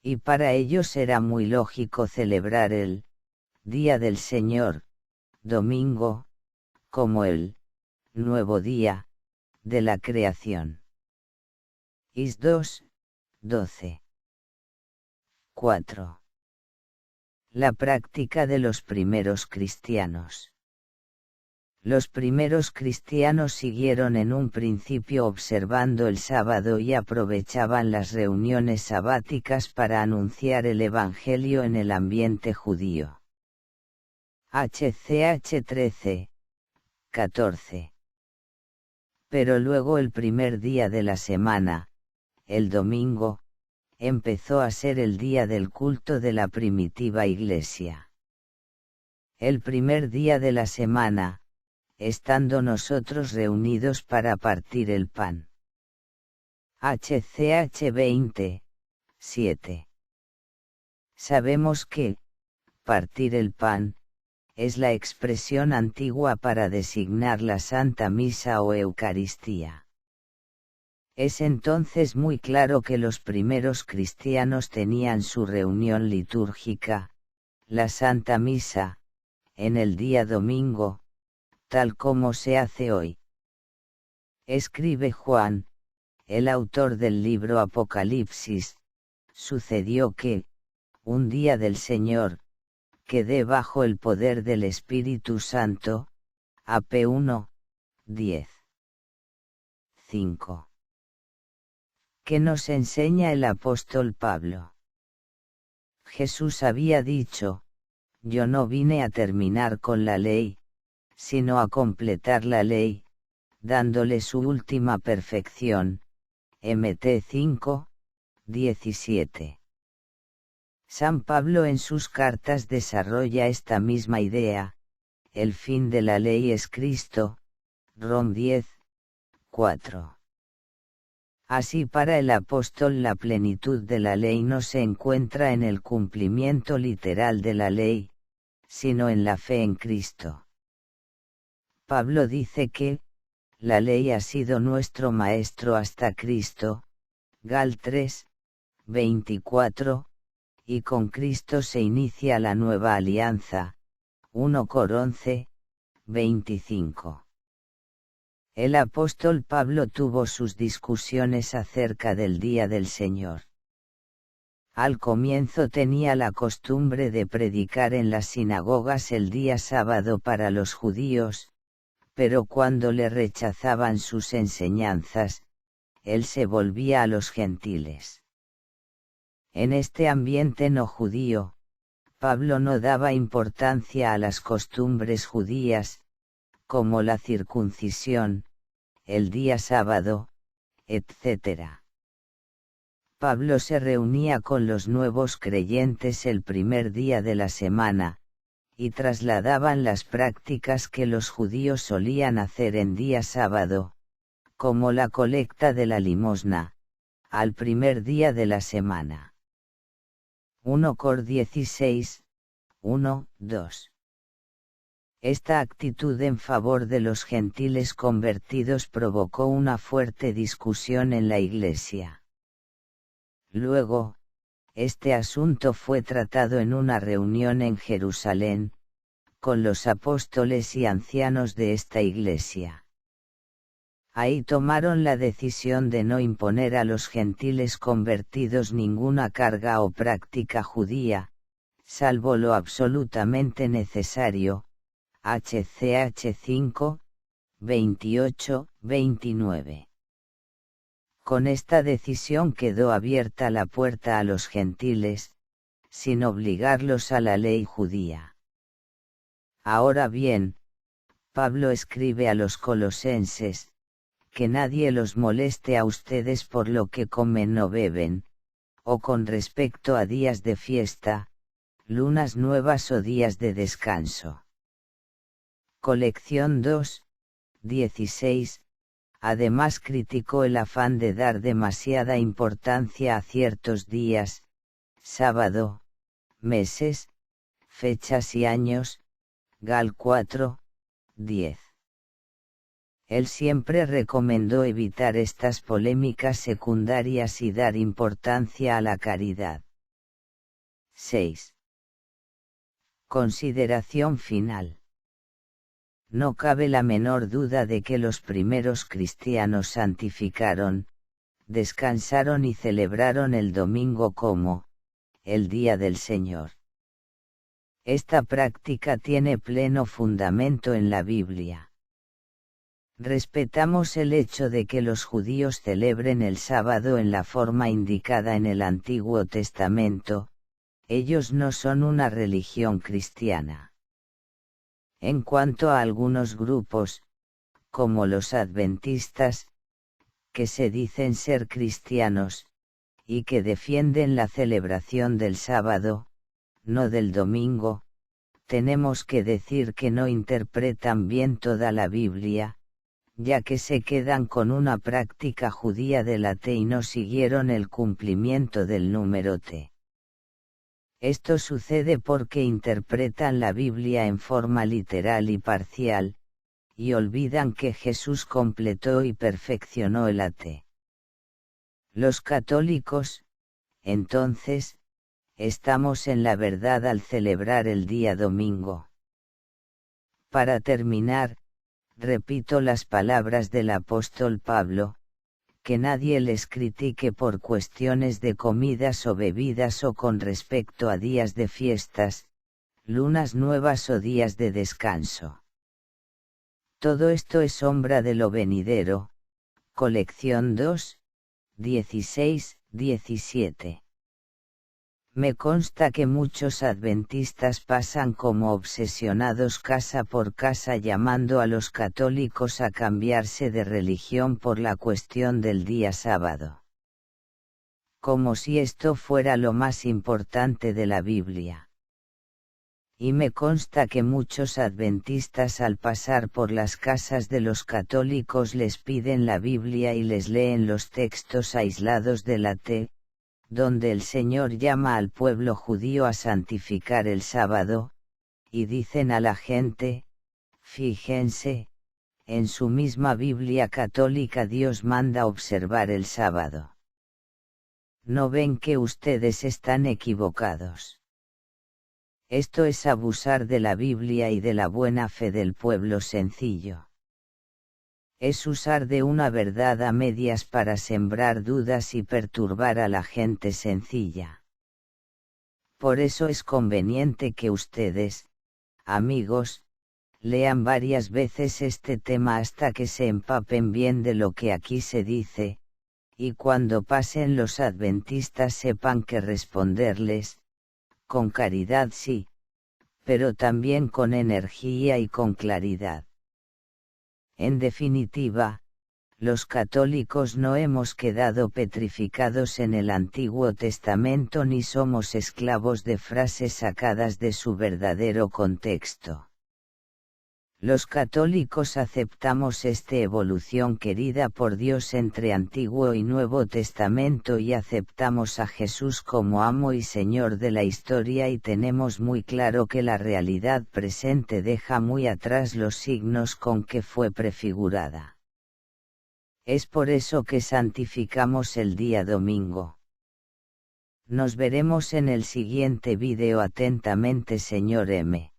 Y para ello será muy lógico celebrar el Día del Señor, domingo, como el nuevo día de la creación. Is 2, 12. 4. La práctica de los primeros cristianos. Los primeros cristianos siguieron en un principio observando el sábado y aprovechaban las reuniones sabáticas para anunciar el Evangelio en el ambiente judío. HCH 13, 14. Pero luego el primer día de la semana, el domingo, empezó a ser el día del culto de la primitiva iglesia. El primer día de la semana, estando nosotros reunidos para partir el pan. HCH 20, 7. Sabemos que, partir el pan, es la expresión antigua para designar la Santa Misa o Eucaristía. Es entonces muy claro que los primeros cristianos tenían su reunión litúrgica, la Santa Misa, en el día domingo, tal como se hace hoy. Escribe Juan, el autor del libro Apocalipsis: sucedió que, un día del Señor, quedé bajo el poder del Espíritu Santo. AP 1, 10. 5. ¿Qué nos enseña el apóstol Pablo? Jesús había dicho: yo no vine a terminar con la ley, sino a completar la ley, dándole su última perfección. MT 5, 17. San Pablo en sus cartas desarrolla esta misma idea: el fin de la ley es Cristo. Rom 10, 4. Así para el apóstol la plenitud de la ley no se encuentra en el cumplimiento literal de la ley, sino en la fe en Cristo. Pablo dice que, la ley ha sido nuestro maestro hasta Cristo, Gal 3, 24, y con Cristo se inicia la nueva alianza, 1 Cor 11, 25. El apóstol Pablo tuvo sus discusiones acerca del día del Señor. Al comienzo tenía la costumbre de predicar en las sinagogas el día sábado para los judíos, pero cuando le rechazaban sus enseñanzas, él se volvía a los gentiles. En este ambiente no judío, Pablo no daba importancia a las costumbres judías, como la circuncisión, el día sábado, etc. Pablo se reunía con los nuevos creyentes el primer día de la semana, y trasladaban las prácticas que los judíos solían hacer en día sábado, como la colecta de la limosna, al primer día de la semana. 1 Cor 16, 1, 2. Esta actitud en favor de los gentiles convertidos provocó una fuerte discusión en la Iglesia. Luego, este asunto fue tratado en una reunión en Jerusalén, con los apóstoles y ancianos de esta Iglesia. Ahí tomaron la decisión de no imponer a los gentiles convertidos ninguna carga o práctica judía, salvo lo absolutamente necesario. HCH 5, 28, 29. Con esta decisión quedó abierta la puerta a los gentiles, sin obligarlos a la ley judía. Ahora bien, Pablo escribe a los colosenses, que nadie los moleste a ustedes por lo que comen o beben, o con respecto a días de fiesta, lunas nuevas o días de descanso. Colección 2, 16. Además criticó el afán de dar demasiada importancia a ciertos días, sábado, meses, fechas y años, Gal 4, 10. Él siempre recomendó evitar estas polémicas secundarias y dar importancia a la caridad. 6. Consideración final. No cabe la menor duda de que los primeros cristianos santificaron, descansaron y celebraron el domingo como el día del Señor. Esta práctica tiene pleno fundamento en la Biblia. Respetamos el hecho de que los judíos celebren el sábado en la forma indicada en el Antiguo Testamento, ellos no son una religión cristiana. En cuanto a algunos grupos, como los adventistas, que se dicen ser cristianos, y que defienden la celebración del sábado, no del domingo, tenemos que decir que no interpretan bien toda la Biblia, ya que se quedan con una práctica judía de la T y no siguieron el cumplimiento del número T. Esto sucede porque interpretan la Biblia en forma literal y parcial, y olvidan que Jesús completó y perfeccionó el AT. Los católicos, entonces, estamos en la verdad al celebrar el día domingo. Para terminar, repito las palabras del apóstol Pablo, que nadie les critique por cuestiones de comidas o bebidas o con respecto a días de fiestas, lunas nuevas o días de descanso. Todo esto es sombra de lo venidero. Colección 2, 16, 17. Me consta que muchos adventistas pasan como obsesionados casa por casa llamando a los católicos a cambiarse de religión por la cuestión del día sábado. Como si esto fuera lo más importante de la Biblia. Y me consta que muchos adventistas al pasar por las casas de los católicos les piden la Biblia y les leen los textos aislados de la T, donde el Señor llama al pueblo judío a santificar el sábado, y dicen a la gente, fíjense, en su misma Biblia católica Dios manda observar el sábado. ¿No ven que ustedes están equivocados? Esto es abusar de la Biblia y de la buena fe del pueblo sencillo. Es usar de una verdad a medias para sembrar dudas y perturbar a la gente sencilla. Por eso es conveniente que ustedes, amigos, lean varias veces este tema hasta que se empapen bien de lo que aquí se dice, y cuando pasen los adventistas sepan qué responderles, con caridad sí, pero también con energía y con claridad. En definitiva, los católicos no hemos quedado petrificados en el Antiguo Testamento ni somos esclavos de frases sacadas de su verdadero contexto. Los católicos aceptamos esta evolución querida por Dios entre Antiguo y Nuevo Testamento y aceptamos a Jesús como amo y Señor de la historia y tenemos muy claro que la realidad presente deja muy atrás los signos con que fue prefigurada. Es por eso que santificamos el día domingo. Nos veremos en el siguiente vídeo. Atentamente, Señor M.